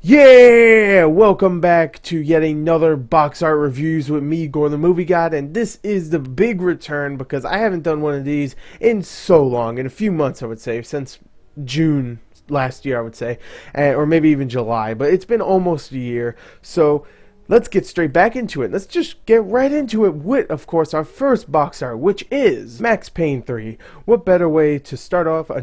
Yeah! Welcome back to yet another box art reviews with me, Gore the Movie God, and this is the big return because I haven't done one of these in so long, in a few months I would say, since June last year I would say, or maybe even July, but it's been almost a year, so let's get straight back into it. Let's just get right into it with, of course, our first box art, which is Max Payne 3. What better way to start off a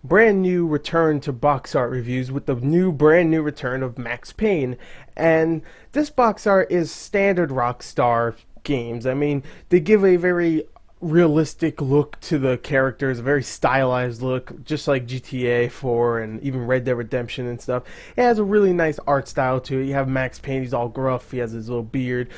brand new return to box art reviews with the brand new return of Max Payne. And this box art is standard Rockstar games. I mean, they give a very realistic look to the characters, a very stylized look, just like GTA 4 and even Red Dead Redemption and stuff. It has a really nice art style to it. You have Max Payne, he's all gruff, he has his little beard.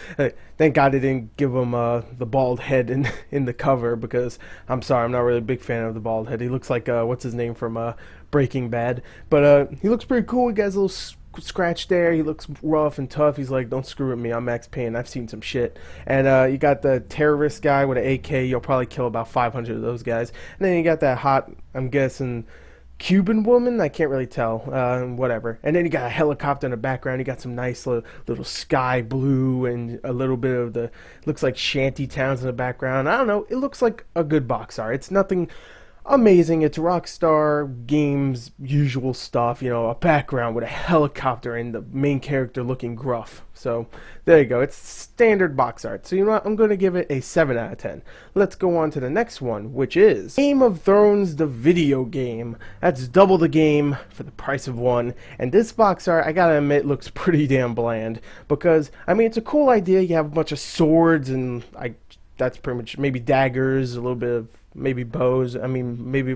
Thank God they didn't give him the bald head in the cover, because I'm sorry, I'm not really a big fan of the bald head. He looks like, what's his name from Breaking Bad. But he looks pretty cool. He got his little scratch there. He looks rough and tough. He's like, don't screw with me, I'm Max Payne, I've seen some shit. And you got the terrorist guy with an AK. You'll probably kill about 500 of those guys. And then you got that hot, I'm guessing, Cuban woman. I can't really tell, whatever. And then you got a helicopter in the background. You got some nice little sky blue and a little bit of the, looks like shanty towns in the background. I don't know, it looks like a good box art. It's nothing amazing. It's Rockstar Games usual stuff, you know, a background with a helicopter and the main character looking gruff. So there you go, it's standard box art. So you know what, I'm going to give it a 7 out of 10. Let's go on to the next one, which is Game of Thrones the video game. That's double the game for the price of one. And this box art, I gotta admit, looks pretty damn bland, because I mean, it's a cool idea. You have a bunch of swords and that's pretty much, maybe daggers, a little bit of maybe bows, I mean, maybe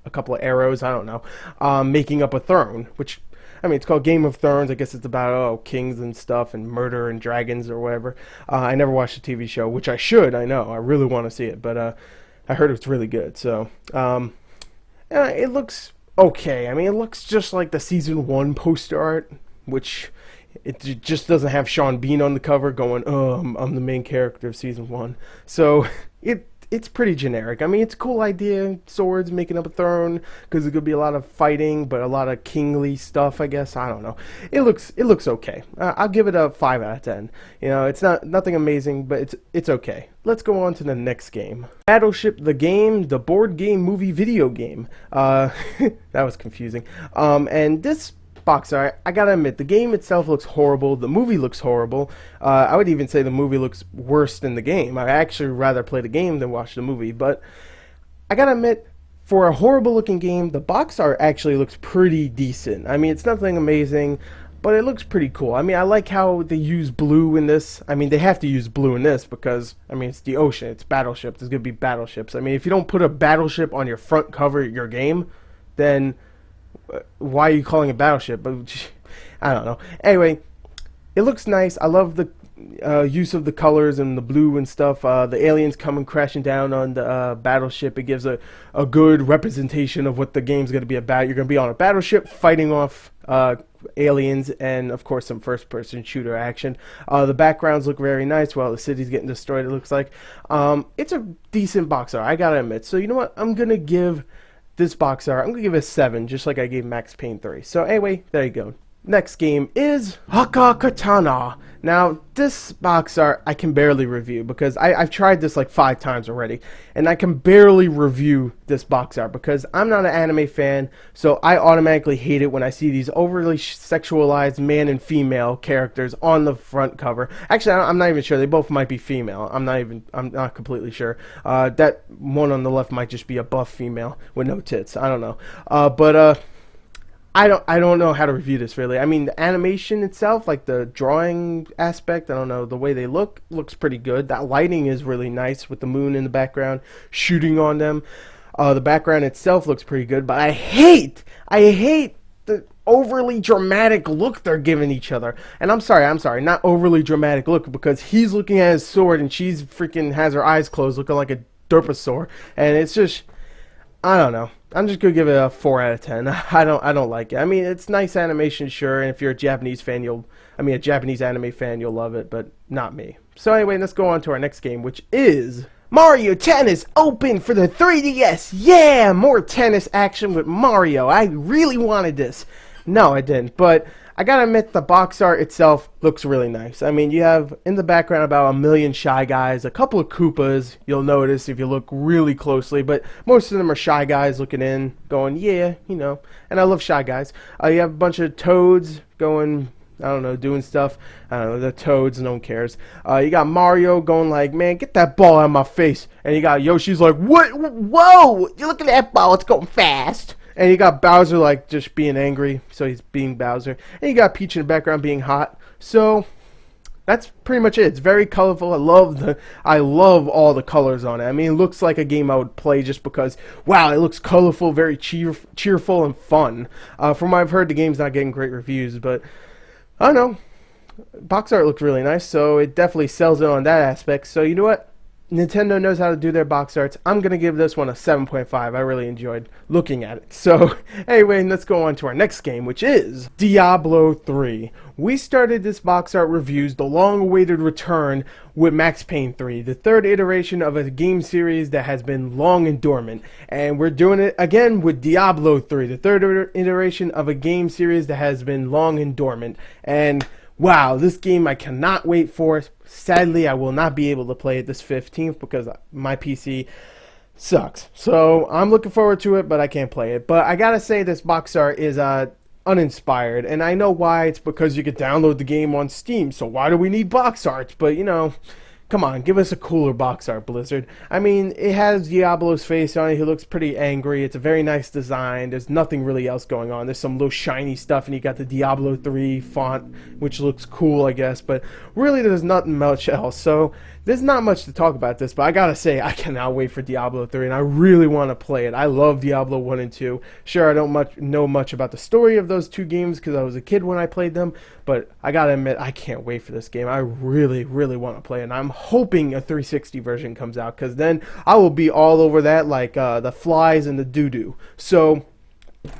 a couple of arrows, I don't know, making up a throne, which, I mean, it's called Game of Thrones. I guess it's about, kings and stuff and murder and dragons or whatever. I never watched the TV show, which I should, I know, I really want to see it, but I heard it's really good, so, it looks okay. I mean, it looks just like the Season 1 poster art, which it just doesn't have Sean Bean on the cover going, I'm the main character of Season 1, so it's pretty generic. I mean, it's a cool idea, swords making up a throne, because it could be a lot of fighting, but a lot of kingly stuff, I guess. I don't know. It looks okay. I'll give it a 5 out of 10. You know, it's nothing amazing, but it's okay. Let's go on to the next game. Battleship the game, the board game movie video game. That was confusing. And this box art, I gotta admit, the game itself looks horrible. The movie looks horrible. I would even say the movie looks worse than the game. I actually rather play the game than watch the movie. But I gotta admit, for a horrible looking game, the box art actually looks pretty decent. I mean, it's nothing amazing, but it looks pretty cool. I mean, I like how they use blue in this. I mean, they have to use blue in this because, I mean, it's the ocean, it's battleships, there's gonna be battleships. I mean, if you don't put a battleship on your front cover of your game, then why are you calling it Battleship? But I don't know. Anyway, it looks nice. I love the use of the colors and the blue and stuff. The aliens coming crashing down on the battleship. It gives a good representation of what the game's going to be about. You're going to be on a battleship fighting off aliens and, of course, some first-person shooter action. The backgrounds look very nice while the city's getting destroyed, it looks like. It's a decent box art, I gotta admit. So you know what? I'm going to give this box art, I'm going to give it a 7, just like I gave Max Payne 3. So anyway, there you go. Next game is Haka Katana. Now, this box art I can barely review because I've tried this like 5 times already, and I can barely review this box art because I'm not an anime fan, so I automatically hate it when I see these overly sexualized man and female characters on the front cover. Actually, I'm not even sure. They both might be female. I'm not completely sure. That one on the left might just be a buff female with no tits. I don't know. I don't know how to review this really. I mean, the animation itself, like the drawing aspect, I don't know, the way they looks pretty good. That lighting is really nice with the moon in the background shooting on them. The background itself looks pretty good, but I hate the overly dramatic look they're giving each other. And I'm sorry, not overly dramatic look, because he's looking at his sword and she's freaking has her eyes closed looking like a derposaur, and it's just, I don't know. I'm just gonna give it a 4 out of 10. I don't like it. I mean, it's nice animation, sure, and if you're a Japanese fan, a Japanese anime fan, you'll love it, but not me. So anyway, let's go on to our next game, which is Mario Tennis Open for the 3DS. Yeah, more tennis action with Mario. I really wanted this. No, I didn't, but I gotta admit, the box art itself looks really nice. I mean, you have in the background about a million Shy Guys, a couple of Koopas, you'll notice if you look really closely, but most of them are Shy Guys looking in, going, yeah, you know, and I love Shy Guys. You have a bunch of Toads going, I don't know, doing stuff. I don't know, the Toads, no one cares. You got Mario going like, man, get that ball out of my face. And you got Yoshi's like, what? Whoa, you look at that ball, it's going fast. And you got Bowser like just being angry, so he's being Bowser. And you got Peach in the background being hot. So that's pretty much it. It's very colorful. I love all the colors on it. I mean, it looks like a game I would play just because, wow, it looks colorful, very cheerful and fun. From what I've heard, the game's not getting great reviews, but I don't know. Box art looks really nice, so it definitely sells it on that aspect. So you know what? Nintendo knows how to do their box arts. I'm going to give this one a 7.5. I really enjoyed looking at it. So, anyway, let's go on to our next game, which is Diablo 3. We started this box art reviews, the long-awaited return, with Max Payne 3, the third iteration of a game series that has been long and dormant. And we're doing it again with Diablo 3, the third iteration of a game series that has been long and dormant. And wow, this game I cannot wait for. Sadly, I will not be able to play it this 15th because my PC sucks. So I'm looking forward to it, but I can't play it. But I gotta say, this box art is uninspired, and I know why. It's because you could download the game on Steam. So why do we need box arts? But you know, come on, give us a cooler box art, Blizzard. I mean, it has Diablo's face on it. He looks pretty angry. It's a very nice design. There's nothing really else going on. There's some little shiny stuff, and you got the Diablo 3 font, which looks cool, I guess. But really, there's nothing much else. So there's not much to talk about this, but I gotta say, I cannot wait for Diablo 3, and I really want to play it. I love Diablo 1 and 2. Sure, I don't know much about the story of those two games because I was a kid when I played them, but I gotta admit, I can't wait for this game. I really, really want to play it, and I'm hoping a 360 version comes out, because then I will be all over that like the flies and the doo-doo. So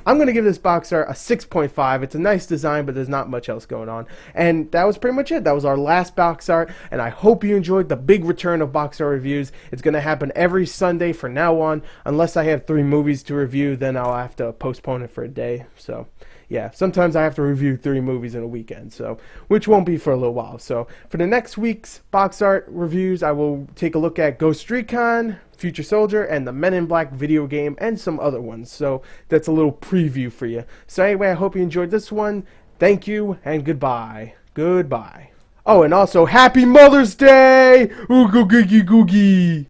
I'm going to give this box art a 6.5. It's a nice design, but there's not much else going on. And that was pretty much it. That was our last box art, and I hope you enjoyed the big return of box art reviews. It's going to happen every Sunday from now on. Unless I have 3 movies to review, then I'll have to postpone it for a day. So yeah, sometimes I have to review 3 movies in a weekend, so which won't be for a little while. So for the next week's box art reviews, I will take a look at Ghost Recon, Future Soldier, and the Men in Black video game, and some other ones. So that's a little preview for you. So anyway, I hope you enjoyed this one. Thank you, and goodbye. Goodbye. Oh, and also, Happy Mother's Day! Oogie googie googie!